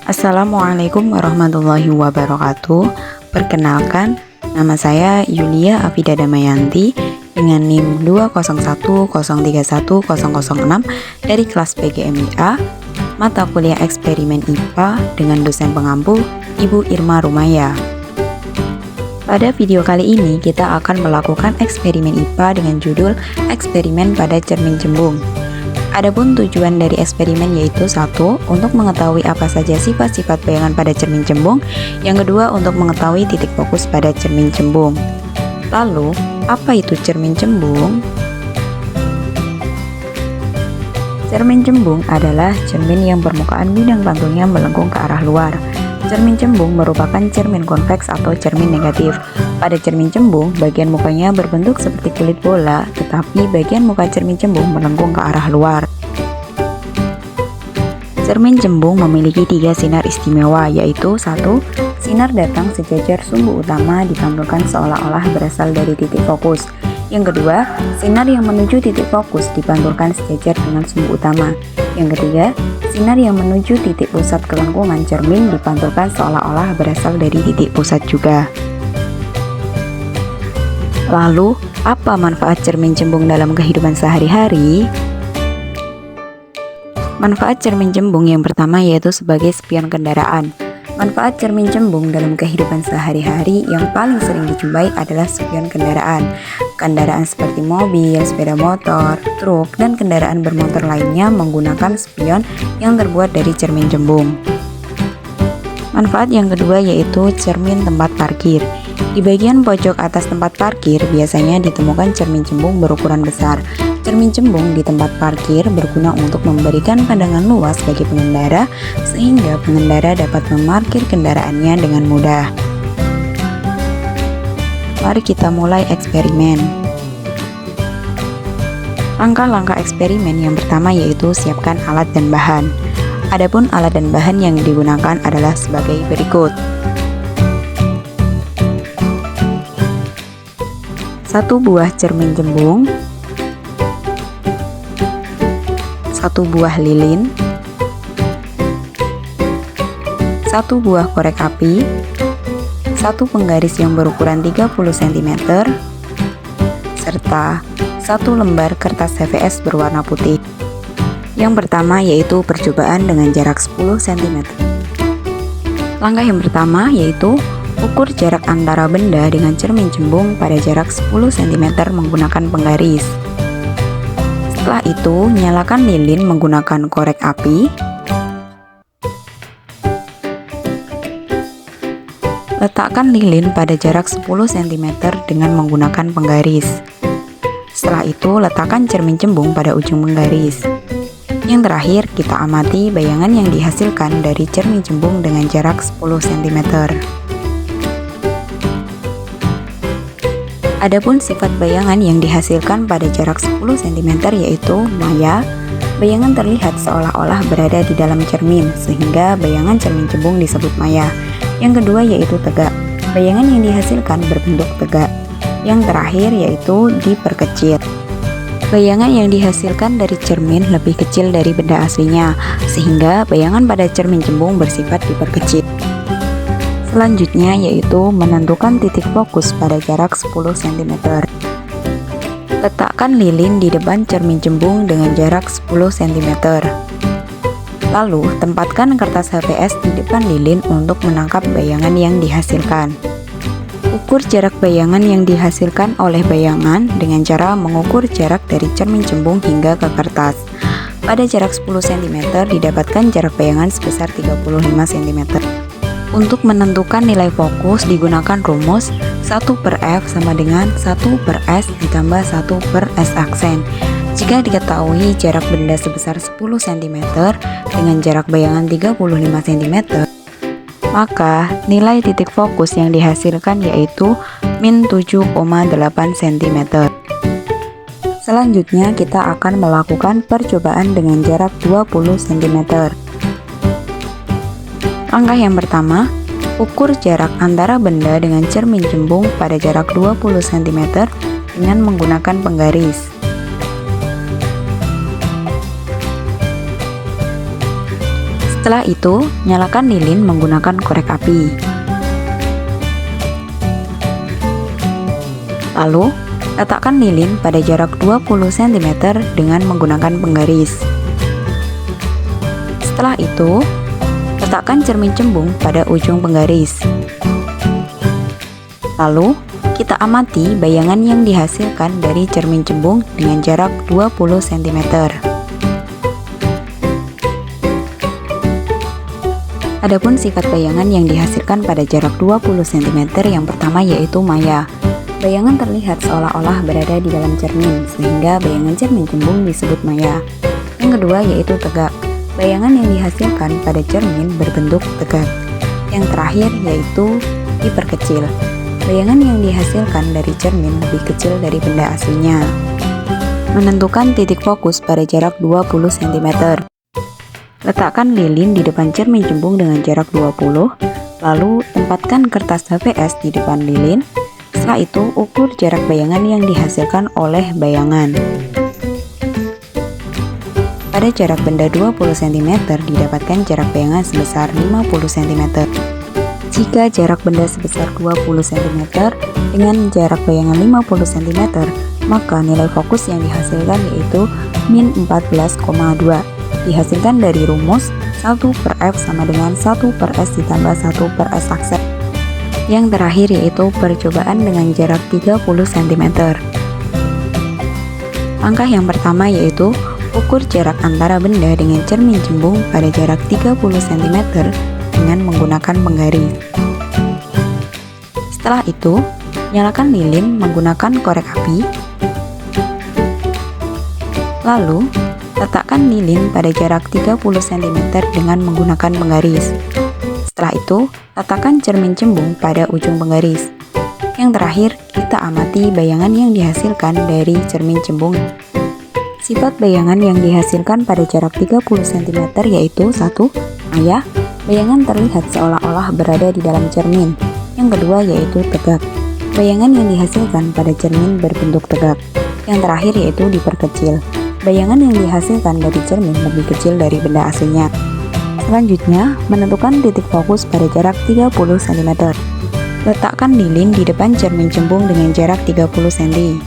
Assalamualaikum warahmatullahi wabarakatuh. Perkenalkan, nama saya Yulia Afida Damayanti dengan NIM 201031006 dari kelas PGMIA, mata kuliah eksperimen IPA dengan dosen pengampu Ibu Irma Rumaya. Pada video kali ini kita akan melakukan eksperimen IPA dengan judul eksperimen pada cermin cembung. Adapun tujuan dari eksperimen yaitu satu, untuk mengetahui apa saja sifat-sifat bayangan pada cermin cembung. Yang kedua, untuk mengetahui titik fokus pada cermin cembung. Lalu, apa itu cermin cembung? Cermin cembung adalah cermin yang permukaan bidang pantulnya melengkung ke arah luar. Cermin cembung merupakan cermin konveks atau cermin negatif. Pada cermin cembung, bagian mukanya berbentuk seperti kulit bola, tetapi bagian muka cermin cembung melengkung ke arah luar. Cermin cembung memiliki 3 sinar istimewa, yaitu 1. Sinar datang sejajar sumbu utama dipantulkan seolah-olah berasal dari titik fokus. Yang kedua, sinar yang menuju titik fokus dipantulkan sejajar dengan sumbu utama. Yang ketiga, sinar yang menuju titik pusat kelengkungan cermin dipantulkan seolah-olah berasal dari titik pusat juga. Lalu, apa manfaat cermin cembung dalam kehidupan sehari-hari? Manfaat cermin cembung yang pertama yaitu sebagai spion kendaraan. Manfaat cermin cembung dalam kehidupan sehari-hari yang paling sering dijumpai adalah spion kendaraan. Kendaraan seperti mobil, sepeda motor, truk, dan kendaraan bermotor lainnya menggunakan spion yang terbuat dari cermin cembung. Manfaat yang kedua yaitu cermin tempat parkir. Di bagian pojok atas tempat parkir biasanya ditemukan cermin cembung berukuran besar. Cermin cembung di tempat parkir berguna untuk memberikan pandangan luas bagi pengendara sehingga pengendara dapat memarkir kendaraannya dengan mudah. Mari kita mulai eksperimen. Langkah-langkah eksperimen yang pertama yaitu siapkan alat dan bahan. Adapun alat dan bahan yang digunakan adalah sebagai berikut. 1 buah cermin cembung, 1 buah lilin, 1 buah korek api, 1 penggaris yang berukuran 30 cm, serta 1 lembar kertas HVS berwarna putih. Yang pertama yaitu percobaan dengan jarak 10 cm. Langkah yang pertama yaitu ukur jarak antara benda dengan cermin cembung pada jarak 10 cm menggunakan penggaris. Setelah itu, nyalakan lilin menggunakan korek api. Letakkan lilin pada jarak 10 cm dengan menggunakan penggaris. Setelah itu, letakkan cermin cembung pada ujung penggaris. Yang terakhir, kita amati bayangan yang dihasilkan dari cermin cembung dengan jarak 10 cm. Adapun sifat bayangan yang dihasilkan pada jarak 10 cm yaitu maya. Bayangan terlihat seolah-olah berada di dalam cermin, sehingga bayangan cermin cembung disebut maya. Yang kedua yaitu tegak. Bayangan yang dihasilkan berbentuk tegak. Yang terakhir yaitu diperkecil. Bayangan yang dihasilkan dari cermin lebih kecil dari benda aslinya, sehingga bayangan pada cermin cembung bersifat diperkecil. Selanjutnya yaitu menentukan titik fokus pada jarak 10 cm. Letakkan lilin di depan cermin cembung dengan jarak 10 cm. Lalu, tempatkan kertas HVS di depan lilin untuk menangkap bayangan yang dihasilkan. Ukur jarak bayangan yang dihasilkan oleh bayangan dengan cara mengukur jarak dari cermin cembung hingga ke kertas. Pada jarak 10 cm didapatkan jarak bayangan sebesar 35 cm. Untuk menentukan nilai fokus digunakan rumus 1/F sama dengan 1/S ditambah 1/S aksen. Jika diketahui jarak benda sebesar 10 cm dengan jarak bayangan 35 cm, maka nilai titik fokus yang dihasilkan yaitu min 7,8 cm. Selanjutnya kita akan melakukan percobaan dengan jarak 20 cm. Langkah yang pertama, ukur jarak antara benda dengan cermin cembung pada jarak 20 cm dengan menggunakan penggaris. Setelah itu, nyalakan lilin menggunakan korek api. Lalu, letakkan lilin pada jarak 20 cm dengan menggunakan penggaris. Setelah itu, letakkan cermin cembung pada ujung penggaris. Lalu, kita amati bayangan yang dihasilkan dari cermin cembung dengan jarak 20 cm. Adapun sifat bayangan yang dihasilkan pada jarak 20 cm yang pertama yaitu maya. Bayangan terlihat seolah-olah berada di dalam cermin, sehingga bayangan cermin cembung disebut maya. Yang kedua yaitu tegak. Bayangan yang dihasilkan pada cermin berbentuk tegak. Yang terakhir yaitu diperkecil. Bayangan yang dihasilkan dari cermin lebih kecil dari benda aslinya. Menentukan titik fokus pada jarak 20 cm. Letakkan lilin di depan cermin cembung dengan jarak 20, lalu tempatkan kertas HVS di depan lilin. Setelah itu, ukur jarak bayangan yang dihasilkan oleh bayangan. Pada jarak benda 20 cm, didapatkan jarak bayangan sebesar 50 cm. Jika jarak benda sebesar 20 cm dengan jarak bayangan 50 cm, maka nilai fokus yang dihasilkan yaitu min 14,2. Dihasilkan dari rumus 1/F sama dengan 1/S ditambah 1/S aksen. Yang terakhir yaitu percobaan dengan jarak 30 cm. Langkah yang pertama yaitu ukur jarak antara benda dengan cermin cembung pada jarak 30 cm dengan menggunakan penggaris. Setelah itu, nyalakan lilin menggunakan korek api. Lalu, letakkan lilin pada jarak 30 cm dengan menggunakan penggaris. Setelah itu, letakkan cermin cembung pada ujung penggaris. Yang terakhir, kita amati bayangan yang dihasilkan dari cermin cembung. Sifat bayangan yang dihasilkan pada jarak 30 cm yaitu 1. Maya, bayangan terlihat seolah-olah berada di dalam cermin. Yang kedua yaitu tegak. Bayangan yang dihasilkan pada cermin berbentuk tegak. Yang terakhir yaitu diperkecil. Bayangan yang dihasilkan dari cermin lebih kecil dari benda aslinya. Selanjutnya, menentukan titik fokus pada jarak 30 cm. Letakkan lilin di depan cermin cembung dengan jarak 30 cm.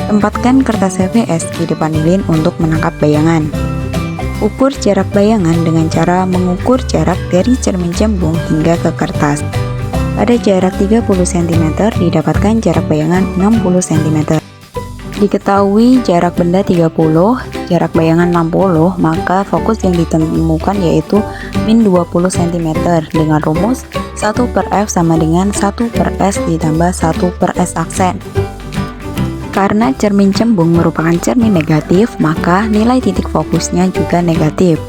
Tempatkan kertas HVS di depan lilin untuk menangkap bayangan. Ukur jarak bayangan dengan cara mengukur jarak dari cermin cembung hingga ke kertas. Pada jarak 30 cm didapatkan jarak bayangan 60 cm. Diketahui jarak benda 30, jarak bayangan 60, maka fokus yang ditemukan yaitu min 20 cm dengan rumus 1/F sama dengan 1/S ditambah 1/S aksen. Karena cermin cembung merupakan cermin negatif, maka nilai titik fokusnya juga negatif.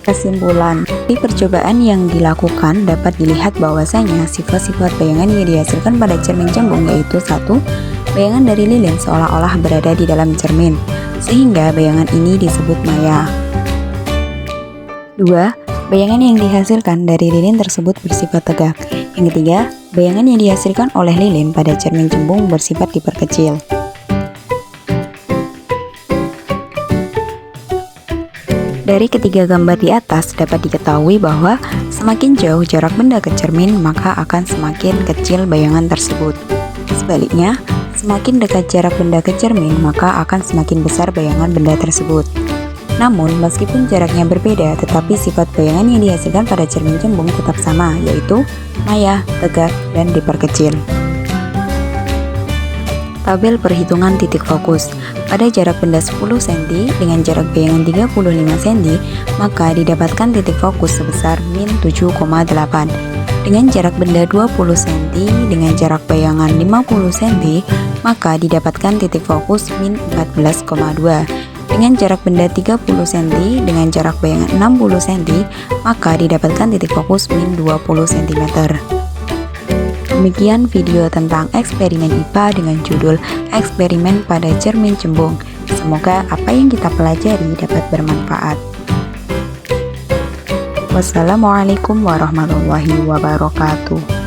Kesimpulan, di percobaan yang dilakukan dapat dilihat bahwasanya sifat-sifat bayangan yang dihasilkan pada cermin cembung yaitu 1. Bayangan dari lilin seolah-olah berada di dalam cermin, sehingga bayangan ini disebut maya. 2. Bayangan yang dihasilkan dari lilin tersebut bersifat tegak. Yang ketiga, bayangan yang dihasilkan oleh lilin pada cermin cembung bersifat diperkecil. Dari ketiga gambar di atas dapat diketahui bahwa semakin jauh jarak benda ke cermin, maka akan semakin kecil bayangan tersebut. Sebaliknya, semakin dekat jarak benda ke cermin, maka akan semakin besar bayangan benda tersebut. Namun, meskipun jaraknya berbeda, tetapi sifat bayangan yang dihasilkan pada cermin cembung tetap sama, yaitu maya, tegak, dan diperkecil. Tabel perhitungan titik fokus. Pada jarak benda 10 cm dengan jarak bayangan 35 cm, maka didapatkan titik fokus sebesar min 7,8. Dengan jarak benda 20 cm dengan jarak bayangan 50 cm, maka didapatkan titik fokus min 14,2. Dengan jarak benda 30 cm dengan jarak bayangan 60 cm, maka didapatkan titik fokus min 20 cm. Demikian video tentang eksperimen IPA dengan judul Eksperimen pada Cermin Cembung. Semoga apa yang kita pelajari dapat bermanfaat. Wassalamualaikum warahmatullahi wabarakatuh.